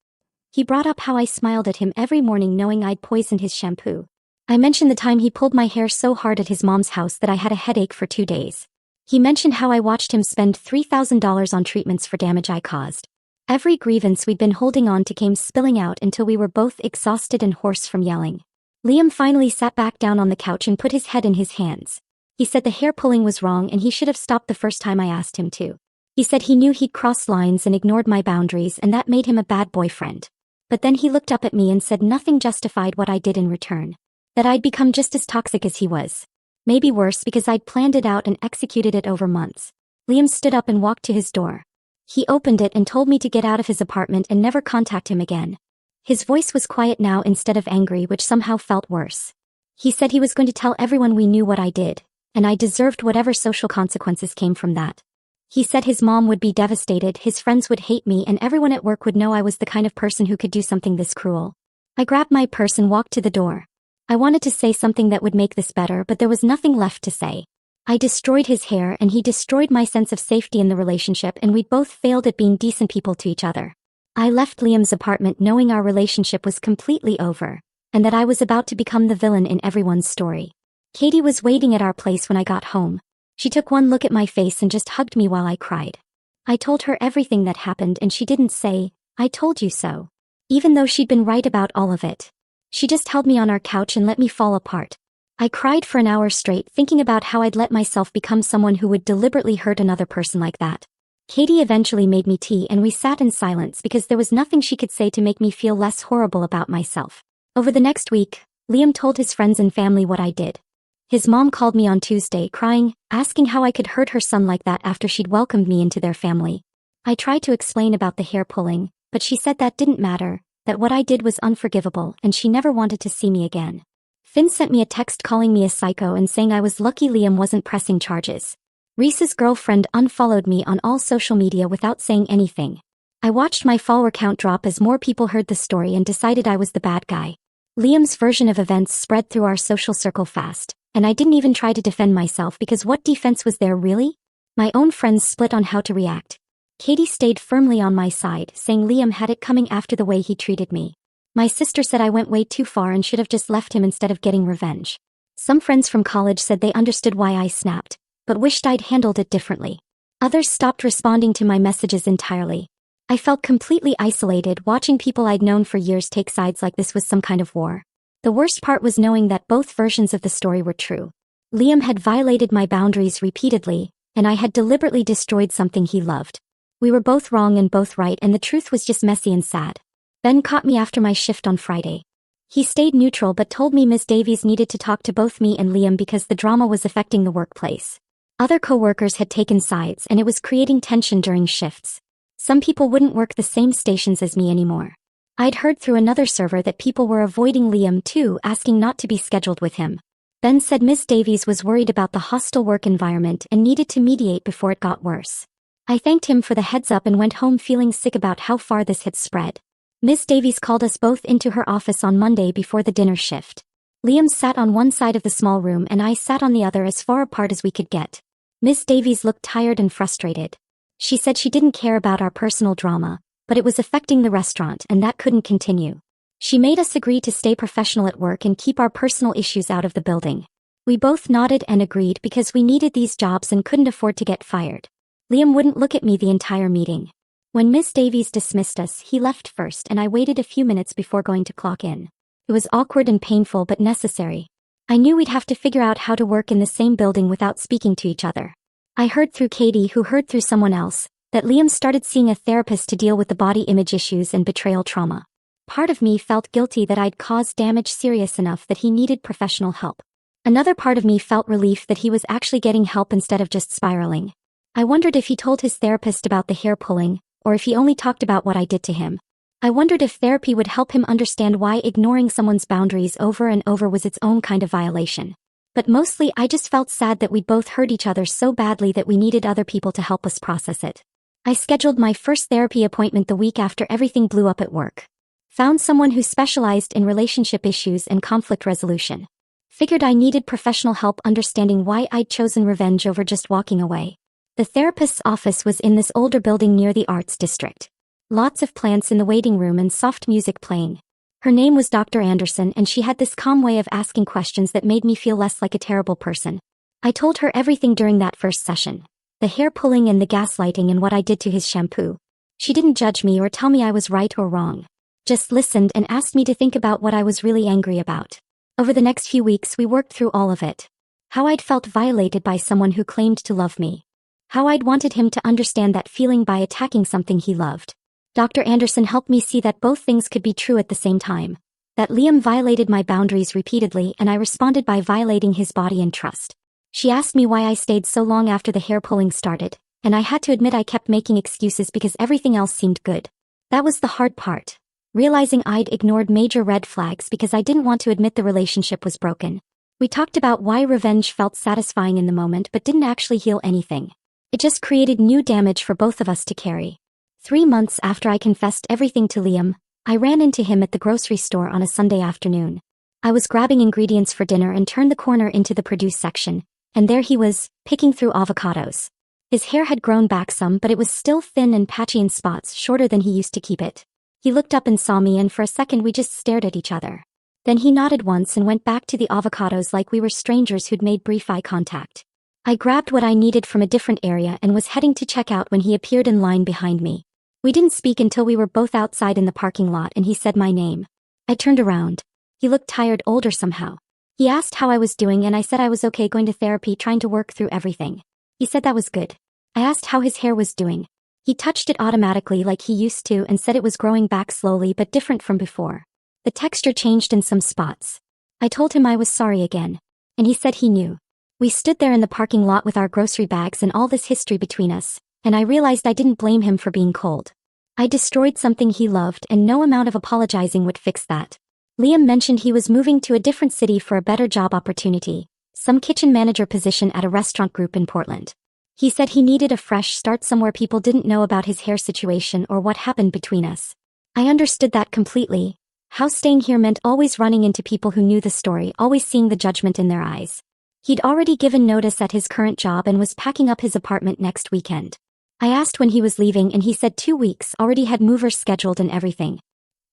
He brought up how I smiled at him every morning knowing I'd poisoned his shampoo. I mentioned the time he pulled my hair so hard at his mom's house that I had a headache for 2 days. He mentioned how I watched him spend $3,000 on treatments for damage I caused. Every grievance we'd been holding on to came spilling out until we were both exhausted and hoarse from yelling. Liam finally sat back down on the couch and put his head in his hands. He said the hair pulling was wrong and he should have stopped the first time I asked him to. He said he knew he'd crossed lines and ignored my boundaries and that made him a bad boyfriend. But then he looked up at me and said nothing justified what I did in return. That I'd become just as toxic as he was. Maybe worse because I'd planned it out and executed it over months. Liam stood up and walked to his door. He opened it and told me to get out of his apartment and never contact him again. His voice was quiet now instead of angry, which somehow felt worse. He said he was going to tell everyone we knew what I did, and I deserved whatever social consequences came from that. He said his mom would be devastated, his friends would hate me, and everyone at work would know I was the kind of person who could do something this cruel. I grabbed my purse and walked to the door. I wanted to say something that would make this better, but there was nothing left to say. I destroyed his hair and he destroyed my sense of safety in the relationship, and we'd both failed at being decent people to each other. I left Liam's apartment knowing our relationship was completely over, and that I was about to become the villain in everyone's story. Katie was waiting at our place when I got home. She took one look at my face and just hugged me while I cried. I told her everything that happened and she didn't say, "I told you so." Even though she'd been right about all of it. She just held me on our couch and let me fall apart. I cried for an hour straight thinking about how I'd let myself become someone who would deliberately hurt another person like that. Katie eventually made me tea and we sat in silence because there was nothing she could say to make me feel less horrible about myself. Over the next week, Liam told his friends and family what I did. His mom called me on Tuesday crying, asking how I could hurt her son like that after she'd welcomed me into their family. I tried to explain about the hair pulling, but she said that didn't matter, that what I did was unforgivable and she never wanted to see me again. Finn sent me a text calling me a psycho and saying I was lucky Liam wasn't pressing charges. Reese's girlfriend unfollowed me on all social media without saying anything. I watched my follower count drop as more people heard the story and decided I was the bad guy. Liam's version of events spread through our social circle fast, and I didn't even try to defend myself because what defense was there really? My own friends split on how to react. Katie stayed firmly on my side, saying Liam had it coming after the way he treated me. My sister said I went way too far and should have just left him instead of getting revenge. Some friends from college said they understood why I snapped, but wished I'd handled it differently. Others stopped responding to my messages entirely. I felt completely isolated watching people I'd known for years take sides like this was some kind of war. The worst part was knowing that both versions of the story were true. Liam had violated my boundaries repeatedly, and I had deliberately destroyed something he loved. We were both wrong and both right, and the truth was just messy and sad. Ben caught me after my shift on Friday. He stayed neutral but told me Ms. Davies needed to talk to both me and Liam because the drama was affecting the workplace. Other co-workers had taken sides and it was creating tension during shifts. Some people wouldn't work the same stations as me anymore. I'd heard through another server that people were avoiding Liam too, asking not to be scheduled with him. Ben said Ms. Davies was worried about the hostile work environment and needed to mediate before it got worse. I thanked him for the heads up and went home feeling sick about how far this had spread. Ms. Davies called us both into her office on Monday before the dinner shift. Liam sat on one side of the small room and I sat on the other as far apart as we could get. Ms. Davies looked tired and frustrated. She said she didn't care about our personal drama, but it was affecting the restaurant and that couldn't continue. She made us agree to stay professional at work and keep our personal issues out of the building. We both nodded and agreed because we needed these jobs and couldn't afford to get fired. Liam wouldn't look at me the entire meeting. When Ms. Davies dismissed us, he left first and I waited a few minutes before going to clock in. It was awkward and painful but necessary. I knew we'd have to figure out how to work in the same building without speaking to each other. I heard through Katie, who heard through someone else, that Liam started seeing a therapist to deal with the body image issues and betrayal trauma. Part of me felt guilty that I'd caused damage serious enough that he needed professional help. Another part of me felt relief that he was actually getting help instead of just spiraling. I wondered if he told his therapist about the hair pulling, or if he only talked about what I did to him. I wondered if therapy would help him understand why ignoring someone's boundaries over and over was its own kind of violation. But mostly I just felt sad that we'd both hurt each other so badly that we needed other people to help us process it. I scheduled my first therapy appointment the week after everything blew up at work. Found someone who specialized in relationship issues and conflict resolution. Figured I needed professional help understanding why I'd chosen revenge over just walking away. The therapist's office was in this older building near the arts district. Lots of plants in the waiting room and soft music playing. Her name was Dr. Anderson and she had this calm way of asking questions that made me feel less like a terrible person. I told her everything during that first session. The hair pulling and the gaslighting and what I did to his shampoo. She didn't judge me or tell me I was right or wrong. Just listened and asked me to think about what I was really angry about. Over the next few weeks we worked through all of it. How I'd felt violated by someone who claimed to love me. How I'd wanted him to understand that feeling by attacking something he loved. Dr. Anderson helped me see that both things could be true at the same time. That Liam violated my boundaries repeatedly and I responded by violating his body and trust. She asked me why I stayed so long after the hair pulling started, and I had to admit I kept making excuses because everything else seemed good. That was the hard part. Realizing I'd ignored major red flags because I didn't want to admit the relationship was broken. We talked about why revenge felt satisfying in the moment but didn't actually heal anything. It just created new damage for both of us to carry. 3 months after I confessed everything to Liam, I ran into him at the grocery store on a Sunday afternoon. I was grabbing ingredients for dinner and turned the corner into the produce section, and there he was, picking through avocados. His hair had grown back some, but it was still thin and patchy in spots, shorter than he used to keep it. He looked up and saw me, and for a second we just stared at each other. Then he nodded once and went back to the avocados like we were strangers who'd made brief eye contact. I grabbed what I needed from a different area and was heading to check out when he appeared in line behind me. We didn't speak until we were both outside in the parking lot and he said my name. I turned around. He looked tired, older somehow. He asked how I was doing and I said I was okay, going to therapy, trying to work through everything. He said that was good. I asked how his hair was doing. He touched it automatically like he used to and said it was growing back slowly but different from before. The texture changed in some spots. I told him I was sorry again. And he said he knew. We stood there in the parking lot with our grocery bags and all this history between us, and I realized I didn't blame him for being cold. I destroyed something he loved, and no amount of apologizing would fix that. Liam mentioned he was moving to a different city for a better job opportunity, some kitchen manager position at a restaurant group in Portland. He said he needed a fresh start somewhere people didn't know about his hair situation or what happened between us. I understood that completely. How staying here meant always running into people who knew the story, always seeing the judgment in their eyes. He'd already given notice at his current job and was packing up his apartment next weekend. I asked when he was leaving and he said 2 weeks, already had movers scheduled and everything.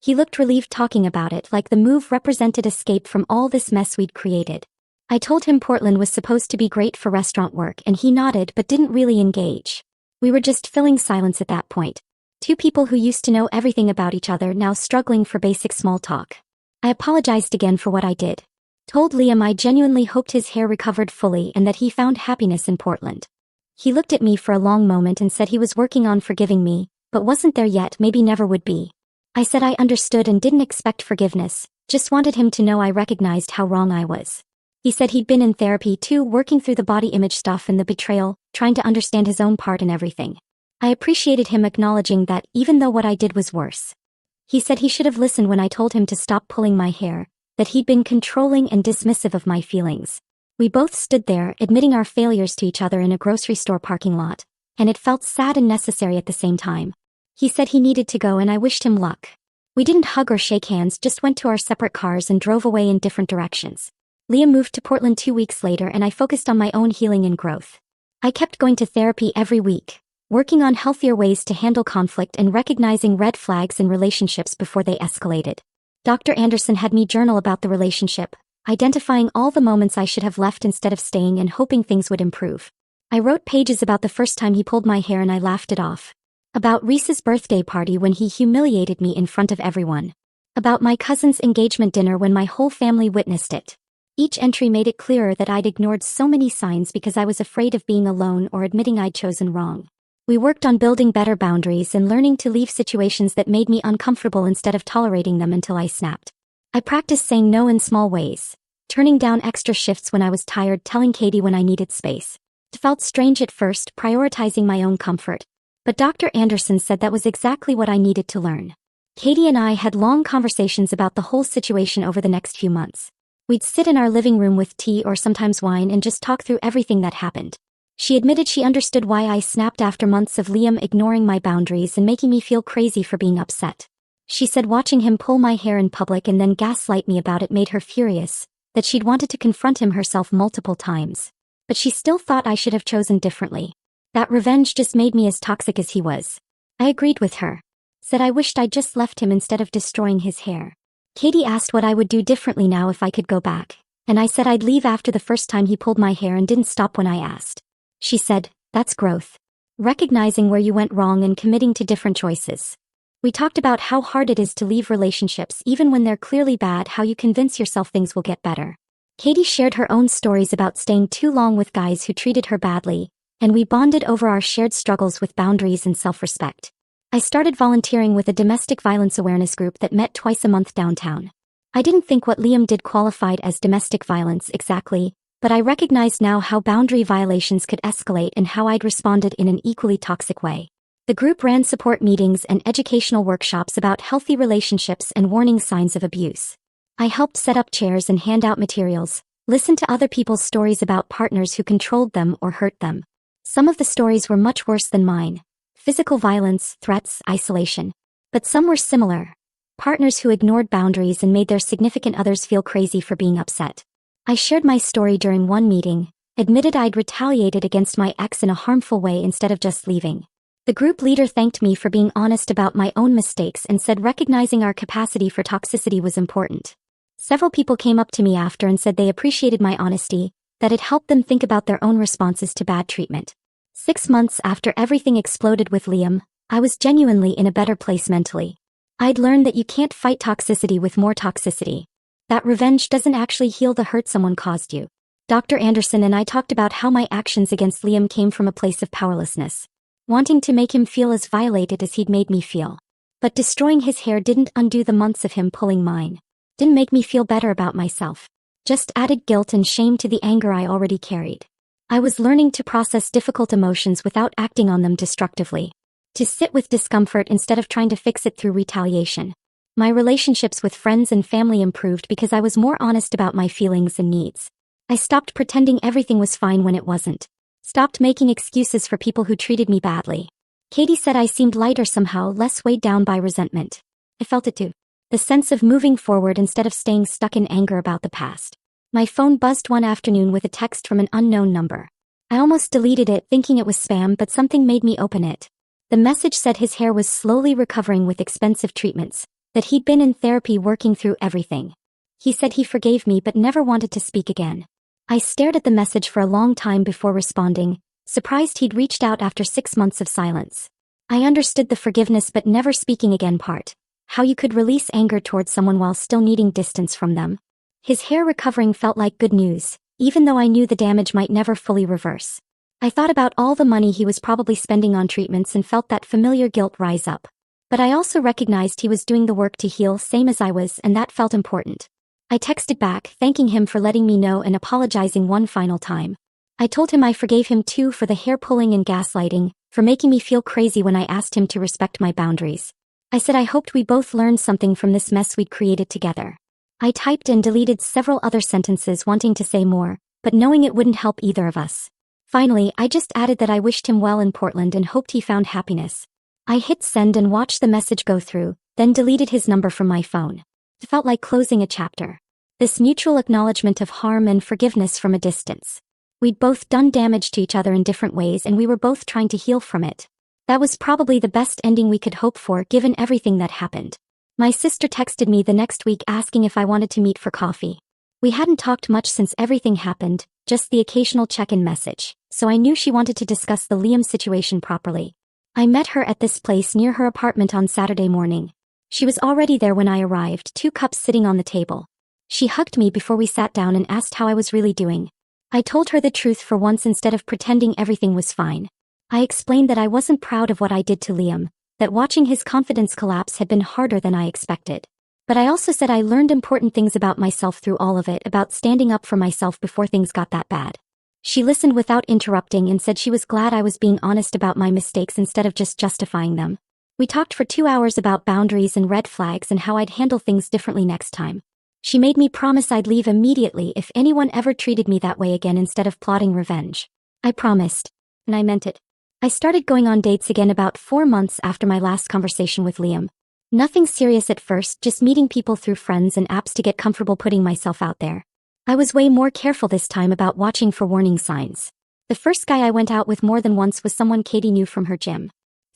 He looked relieved talking about it, like the move represented escape from all this mess we'd created. I told him Portland was supposed to be great for restaurant work and he nodded but didn't really engage. We were just filling silence at that point. Two people who used to know everything about each other now struggling for basic small talk. I apologized again for what I did. Told Liam I genuinely hoped his hair recovered fully and that he found happiness in Portland. He looked at me for a long moment and said he was working on forgiving me, but wasn't there yet, maybe never would be. I said I understood and didn't expect forgiveness, just wanted him to know I recognized how wrong I was. He said he'd been in therapy too, working through the body image stuff and the betrayal, trying to understand his own part in everything. I appreciated him acknowledging that, even though what I did was worse. He said he should have listened when I told him to stop pulling my hair, that he'd been controlling and dismissive of my feelings. We both stood there, admitting our failures to each other in a grocery store parking lot, and it felt sad and necessary at the same time. He said he needed to go and I wished him luck. We didn't hug or shake hands, just went to our separate cars and drove away in different directions. Liam moved to Portland 2 weeks later and I focused on my own healing and growth. I kept going to therapy every week, working on healthier ways to handle conflict and recognizing red flags in relationships before they escalated. Dr. Anderson had me journal about the relationship, identifying all the moments I should have left instead of staying and hoping things would improve. I wrote pages about the first time he pulled my hair and I laughed it off. About Reese's birthday party when he humiliated me in front of everyone. About my cousin's engagement dinner when my whole family witnessed it. Each entry made it clearer that I'd ignored so many signs because I was afraid of being alone or admitting I'd chosen wrong. We worked on building better boundaries and learning to leave situations that made me uncomfortable instead of tolerating them until I snapped. I practiced saying no in small ways, turning down extra shifts when I was tired, telling Katie when I needed space. It felt strange at first, prioritizing my own comfort. But Dr. Anderson said that was exactly what I needed to learn. Katie and I had long conversations about the whole situation over the next few months. We'd sit in our living room with tea or sometimes wine and just talk through everything that happened. She admitted she understood why I snapped after months of Liam ignoring my boundaries and making me feel crazy for being upset. She said watching him pull my hair in public and then gaslight me about it made her furious, that she'd wanted to confront him herself multiple times. But she still thought I should have chosen differently. That revenge just made me as toxic as he was. I agreed with her. Said I wished I'd just left him instead of destroying his hair. Katie asked what I would do differently now if I could go back, and I said I'd leave after the first time he pulled my hair and didn't stop when I asked. She said, "That's growth. Recognizing where you went wrong and committing to different choices." We talked about how hard it is to leave relationships even when they're clearly bad, how you convince yourself things will get better. Katie shared her own stories about staying too long with guys who treated her badly, and we bonded over our shared struggles with boundaries and self-respect. I started volunteering with a domestic violence awareness group that met twice a month downtown. I didn't think what Liam did qualified as domestic violence exactly, but I recognized now how boundary violations could escalate and how I'd responded in an equally toxic way. The group ran support meetings and educational workshops about healthy relationships and warning signs of abuse. I helped set up chairs and hand out materials, listen to other people's stories about partners who controlled them or hurt them. Some of the stories were much worse than mine. Physical violence, threats, isolation. But some were similar. Partners who ignored boundaries and made their significant others feel crazy for being upset. I shared my story during one meeting, admitted I'd retaliated against my ex in a harmful way instead of just leaving. The group leader thanked me for being honest about my own mistakes and said recognizing our capacity for toxicity was important. Several people came up to me after and said they appreciated my honesty, that it helped them think about their own responses to bad treatment. 6 months after everything exploded with Liam, I was genuinely in a better place mentally. I'd learned that you can't fight toxicity with more toxicity. That revenge doesn't actually heal the hurt someone caused you. Dr. Anderson and I talked about how my actions against Liam came from a place of powerlessness, wanting to make him feel as violated as he'd made me feel. But destroying his hair didn't undo the months of him pulling mine. Didn't make me feel better about myself. Just added guilt and shame to the anger I already carried. I was learning to process difficult emotions without acting on them destructively. To sit with discomfort instead of trying to fix it through retaliation. My relationships with friends and family improved because I was more honest about my feelings and needs. I stopped pretending everything was fine when it wasn't. Stopped making excuses for people who treated me badly. Katie said I seemed lighter somehow, less weighed down by resentment. I felt it too. The sense of moving forward instead of staying stuck in anger about the past. My phone buzzed one afternoon with a text from an unknown number. I almost deleted it thinking it was spam, but something made me open it. The message said his hair was slowly recovering with expensive treatments, that he'd been in therapy working through everything. He said he forgave me but never wanted to speak again. I stared at the message for a long time before responding, surprised he'd reached out after 6 months of silence. I understood the forgiveness but never speaking again part. How you could release anger towards someone while still needing distance from them. His hair recovering felt like good news, even though I knew the damage might never fully reverse. I thought about all the money he was probably spending on treatments and felt that familiar guilt rise up. But I also recognized he was doing the work to heal same as I was, and that felt important. I texted back, thanking him for letting me know and apologizing one final time. I told him I forgave him too for the hair pulling and gaslighting, for making me feel crazy when I asked him to respect my boundaries. I said I hoped we both learned something from this mess we'd created together. I typed and deleted several other sentences wanting to say more, but knowing it wouldn't help either of us. Finally, I just added that I wished him well in Portland and hoped he found happiness. I hit send and watched the message go through, then deleted his number from my phone. It felt like closing a chapter. This mutual acknowledgement of harm and forgiveness from a distance. We'd both done damage to each other in different ways and we were both trying to heal from it. That was probably the best ending we could hope for given everything that happened. My sister texted me the next week asking if I wanted to meet for coffee. We hadn't talked much since everything happened, just the occasional check-in message, so I knew she wanted to discuss the Liam situation properly. I met her at this place near her apartment on Saturday morning. She was already there when I arrived, 2 cups sitting on the table. She hugged me before we sat down and asked how I was really doing. I told her the truth for once instead of pretending everything was fine. I explained that I wasn't proud of what I did to Liam, that watching his confidence collapse had been harder than I expected. But I also said I learned important things about myself through all of it, about standing up for myself before things got that bad. She listened without interrupting and said she was glad I was being honest about my mistakes instead of just justifying them. We talked for 2 hours about boundaries and red flags and how I'd handle things differently next time. She made me promise I'd leave immediately if anyone ever treated me that way again instead of plotting revenge. I promised. And I meant it. I started going on dates again about 4 months after my last conversation with Liam. Nothing serious at first, just meeting people through friends and apps to get comfortable putting myself out there. I was way more careful this time about watching for warning signs. The first guy I went out with more than once was someone Katie knew from her gym.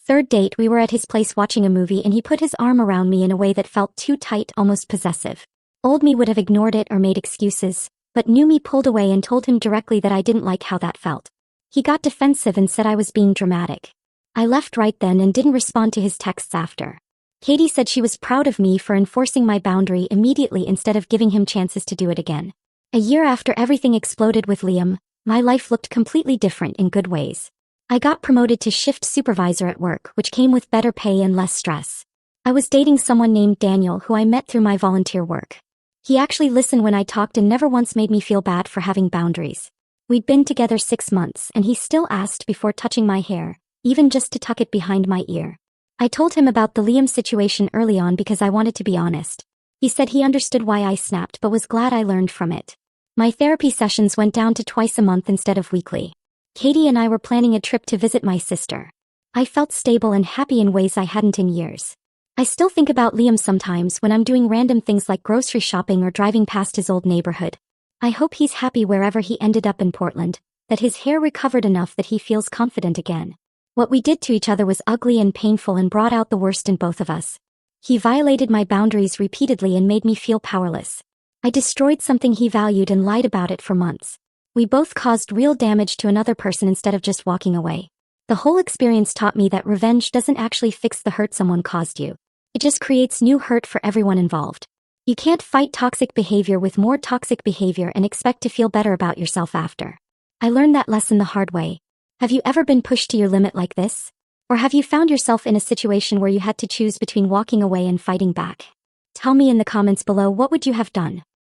Third date, we were at his place watching a movie and he put his arm around me in a way that felt too tight, almost possessive. Old me would have ignored it or made excuses, but new me pulled away and told him directly that I didn't like how that felt. He got defensive and said I was being dramatic. I left right then and didn't respond to his texts after. Katie said she was proud of me for enforcing my boundary immediately instead of giving him chances to do it again. A year after everything exploded with Liam, my life looked completely different in good ways. I got promoted to shift supervisor at work, which came with better pay and less stress. I was dating someone named Daniel who I met through my volunteer work. He actually listened when I talked and never once made me feel bad for having boundaries. We'd been together 6 months and he still asked before touching my hair, even just to tuck it behind my ear. I told him about the Liam situation early on because I wanted to be honest. He said he understood why I snapped but was glad I learned from it. My therapy sessions went down to twice a month instead of weekly. Katie and I were planning a trip to visit my sister. I felt stable and happy in ways I hadn't in years. I still think about Liam sometimes when I'm doing random things like grocery shopping or driving past his old neighborhood. I hope he's happy wherever he ended up in Portland, that his hair recovered enough that he feels confident again. What we did to each other was ugly and painful and brought out the worst in both of us. He violated my boundaries repeatedly and made me feel powerless. I destroyed something he valued and lied about it for months. We both caused real damage to another person instead of just walking away. The whole experience taught me that revenge doesn't actually fix the hurt someone caused you. It just creates new hurt for everyone involved. You can't fight toxic behavior with more toxic behavior and expect to feel better about yourself after. I learned that lesson the hard way. Have you ever been pushed to your limit like this? Or have you found yourself in a situation where you had to choose between walking away and fighting back? Tell me in the comments below what would you have done.